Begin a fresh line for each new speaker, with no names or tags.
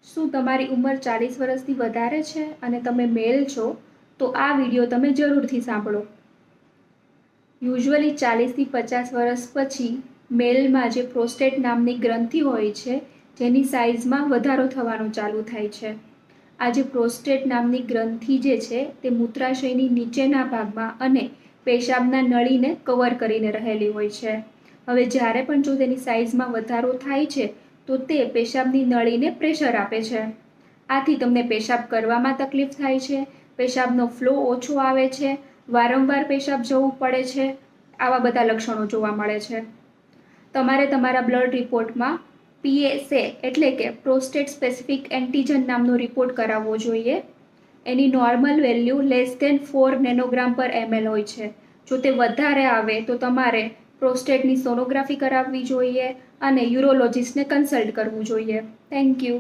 શું તમારી ઉંમર 40 વર્ષથી વધારે છે અને તમે મેલ છો તો આ વિડીયો તમે જરૂરથી સાંભળો. યુઝ્યુઅલી 40થી 50 વર્ષ પછી મેલમાં જે પ્રોસ્ટેટ નામની ગ્રંથિ હોય છે જેની સાઇઝમાં વધારો થવાનો ચાલુ થાય છે. આ જે પ્રોસ્ટેટ નામની ગ્રંથિ જે છે તે મૂત્રાશયની નીચેના ભાગમાં અને પેશાબના નળીને કવર કરીને રહેલી હોય છે. હવે જ્યારે પણ જો તેની સાઇઝમાં વધારો થાય છે તો તે પેશાબની નળીને પ્રેશર આપે છે. આથી તમને પેશાબ કરવામાં તકલીફ થાય છે, પેશાબનો ફ્લો ઓછો આવે છે, વારંવાર પેશાબ જવું પડે છે. આવા બધા લક્ષણો જોવા મળે છે. તમારે તમારા બ્લડ રિપોર્ટમાં PSA એટલે કે પ્રોસ્ટેટ સ્પેસિફિક એન્ટીજન નામનો રિપોર્ટ કરાવવો જોઈએ. એની નોર્મલ વેલ્યુ <4 ng/ml હોય છે. જો તે વધારે આવે તો તમારે પ્રોસ્ટેટની સોનોગ્રાફી કરાવવી જોઈએ અને યુરોલોજિસ્ટને કન્સલ્ટ કરવું જોઈએ. Thank you.